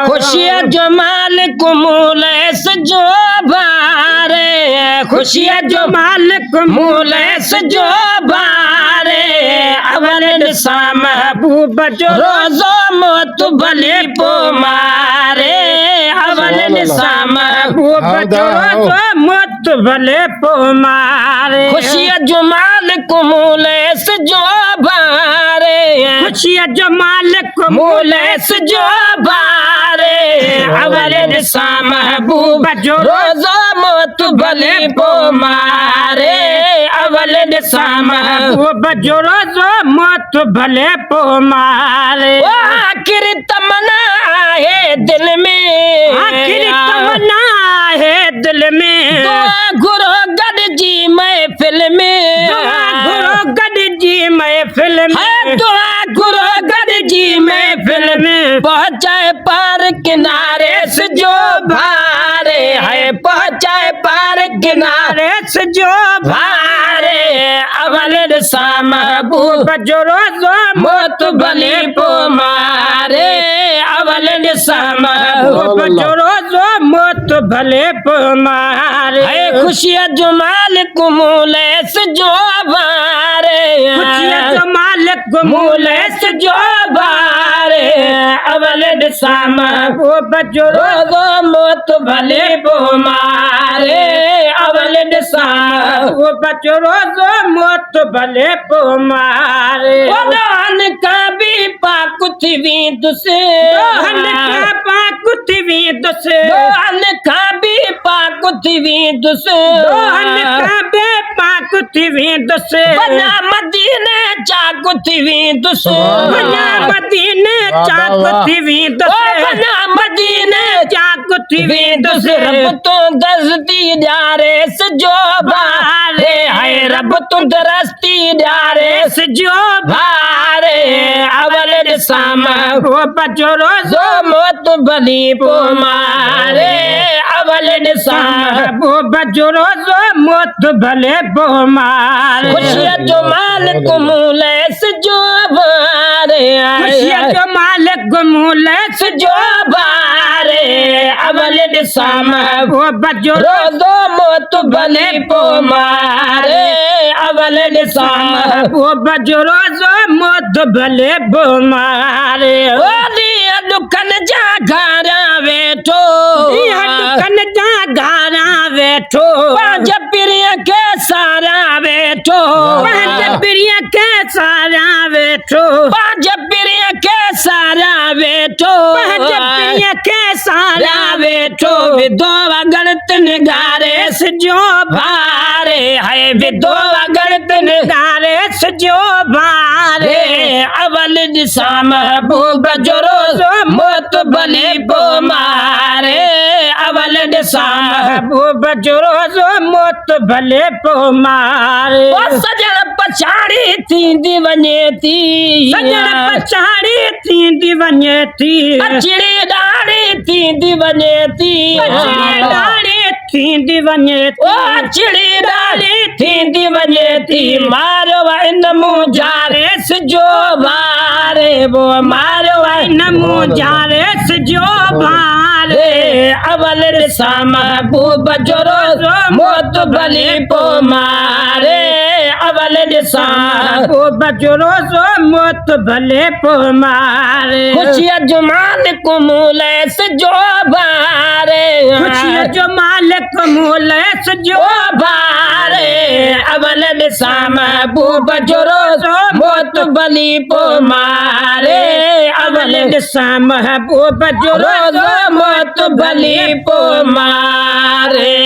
खुशियाँ जो मालिक मूलैस जो बारे, खुशियाँ जो मालिक मूलैस जो बारे, अवल निसा महबूब जो रोज़ो मौत भले पो मारे, अवल निसा महबूब जो रोज़ो मौत भले पो मारे। खुशियाँ जो मालिक मूलैस जो बारे, खुशियाँ जो मालिक मूलैस जो बारे, अवल निसा महबूब जो रोज़ो मौत भले पो मारे, अवल निसा महबूब जो रोज़ो मौत भले पो मारे। आखिर तमन्ना है दिल में, आखिर तमन्ना है दिल में, दुआ गुरो गड जी महफिल में, दुआ गुरो गड जी महफिल में, दुआ गुरो गड जी महफिल में, पहुँचाए पार किनारे से जो भारे है, पहुँचाए पार किनारे से जो भारे, अवल निसा महबूब जो रोज़ो मौत भले पो मारे, अवल निसा महबूब जो रोज़ो मौत भले पो मारे। खुशियाँ जो मालिक मूलैस जो बारे, खुशियाँ जो मालिक मूलैस जो बारे, अवल निसा महबूब जो रोज़ो मौत भले पो मारे, अवल निसा महबूब जो रोज़ो मौत भले पो मारे। दोहन का भी पाकुथवी दुसे, दोहन का पाकुथवी दुसे, दोहन का भी पाकुथवी दुसे, दोहन का भी पाकुथवी दुसे, बना मदीने चाकुथवी दुसे, बना मदीने चाकुथवी दुसे, बना मदीने चाकुथवी दुसे। रब तो दस्ती डारे से जो भारे है, रब तो दरस्ती डारे से जो भारे, अवल निसा महबूब जो रोज़ो मौत भली पो मारे, अवल निसा महबूब जो रोज़ो मौत भले पो मारे। खुशियाँ जो मालिक मूलैस जो बारे, खुशियाँ जो मालिक मूलैस जो बारे, अवल निसा महबूब जो रोज़ो मौत भले पो मारे, अवल निसा महबूब जो रोज़ो मौत भले पो मारे। दुखन जा घरा वेठो, दुखन जा घरा वेठो, पंज प्रिय के सारा वेठो, पंज प्रिय के सारा वेठो, पंज प्रिय के सारा वेठो, पंज प्रिय के सारा वेठो, विधवा गणत निगारे से जो भारे है, विधवा गणत निगारे से जो भारे, अवल निसा महबूब जो रोज़ो मौत भले पो मारे, अवल निसा महबूब जो रोज़ो मौत भले पो मारे। सजण पछाड़ी थींदी वञे थी, सजण पछाड़ी थींदी वञे थी, अचिड़ी ॾाढ़ी थींदी वञे थी, अचिड़ी ॾाढ़ी थींदी वञे थी, अचिड़ी ॾाढ़ी थींदी वञे थी, मारो इन मुंझारे से जो भारे, वो मारो इन मुंझारे से जो भारे, अवल निसा महबूब जो रोज़ो मौत भले पो मारे, अवल निसा महबूब जो रोज़ो मौत भले पो मारे। खुशियाँ जो मालिक मूलैस जो बारे, खुशियाँ जो मालिक मूलैस जो बारे, अवल निसा महबूब जो रोज़ो मौत भले पो मारे, अवल निसा महबूब जो रोज़ो मौत भले पो मारे।